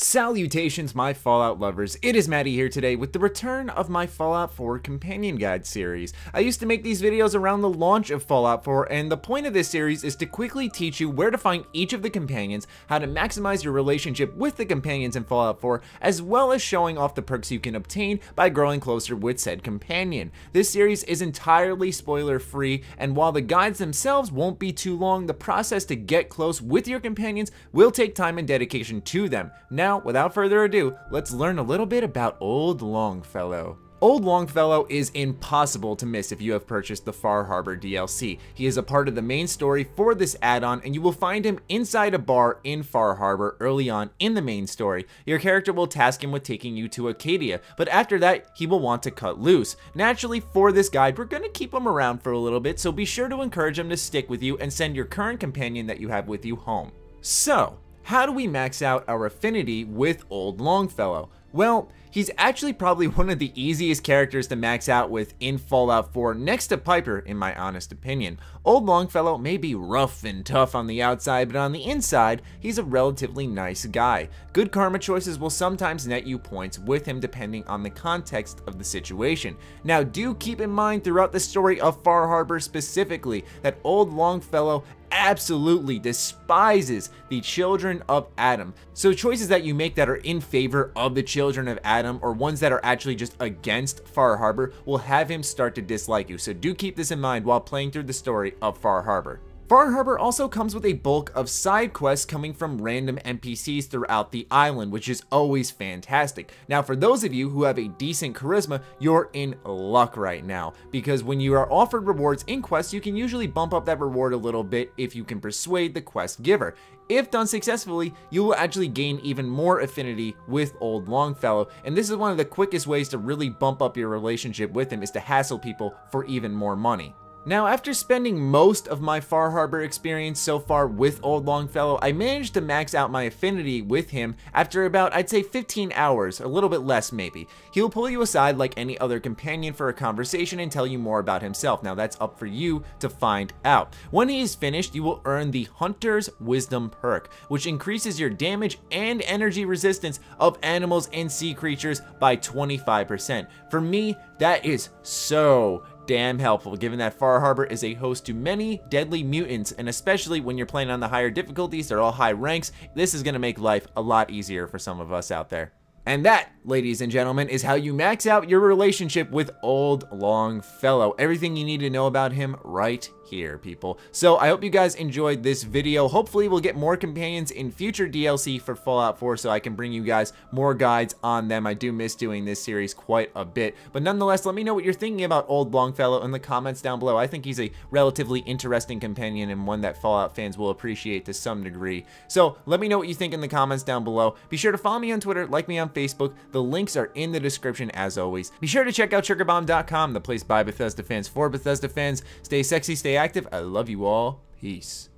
Salutations, my Fallout lovers. It is Matty here today with the return of my Fallout 4 companion guide series. I used to make these videos around the launch of Fallout 4, and the point of this series is to quickly teach you where to find each of the companions, how to maximize your relationship with the companions in Fallout 4, as well as showing off the perks you can obtain by growing closer with said companion. This series is entirely spoiler free, and while the guides themselves won't be too long, the process to get close with your companions will take time and dedication to them. Now, without further ado, let's learn a little bit about Old Longfellow. Old Longfellow is impossible to miss if you have purchased the Far Harbor DLC. He is a part of the main story for this add-on, and you will find him inside a bar in Far Harbor early on in the main story. Your character will task him with taking you to Acadia, but after that, he will want to cut loose. Naturally, for this guide, we're going to keep him around for a little bit, so be sure to encourage him to stick with you and send your current companion that you have with you home. So, how do we max out our affinity with Old Longfellow? Well, he's actually probably one of the easiest characters to max out with in Fallout 4 next to Piper, in my honest opinion. Old Longfellow may be rough and tough on the outside, but on the inside, he's a relatively nice guy. Good karma choices will sometimes net you points with him depending on the context of the situation. Now, do keep in mind throughout the story of Far Harbor specifically that Old Longfellow absolutely despises the children of Adam. So choices that you make that are in favor of the children of Adam, or ones that are actually just against Far Harbor, will have him start to dislike you. So do keep this in mind while playing through the story of Far Harbor. Far Harbor also comes with a bulk of side quests coming from random NPCs throughout the island, which is always fantastic. Now, for those of you who have a decent charisma, you're in luck right now, because when you are offered rewards in quests, you can usually bump up that reward a little bit if you can persuade the quest giver. If done successfully, you will actually gain even more affinity with Old Longfellow, and this is one of the quickest ways to really bump up your relationship with him, is to hassle people for even more money. Now, after spending most of my Far Harbor experience so far with Old Longfellow, I managed to max out my affinity with him after about, I'd say 15 hours, a little bit less maybe. He'll pull you aside like any other companion for a conversation and tell you more about himself. Now, that's up for you to find out. When he is finished, you will earn the Hunter's Wisdom perk, which increases your damage and energy resistance of animals and sea creatures by 25%. For me, that is so damn helpful, given that Far Harbor is a host to many deadly mutants, and especially when you're playing on the higher difficulties, they're all high ranks, this is going to make life a lot easier for some of us out there. And that, ladies and gentlemen, is how you max out your relationship with Old Longfellow. Everything you need to know about him right here, people. So I hope you guys enjoyed this video. Hopefully we'll get more companions in future DLC for Fallout 4 so I can bring you guys more guides on them. I do miss doing this series quite a bit. But nonetheless, let me know what you're thinking about Old Longfellow in the comments down below. I think he's a relatively interesting companion and one that Fallout fans will appreciate to some degree. So let me know what you think in the comments down below. Be sure to follow me on Twitter, like me on Facebook. The links are in the description as always. Be sure to check out SugarBomb.com, the place by Bethesda fans for Bethesda fans. Stay sexy, stay active. I love you all. Peace.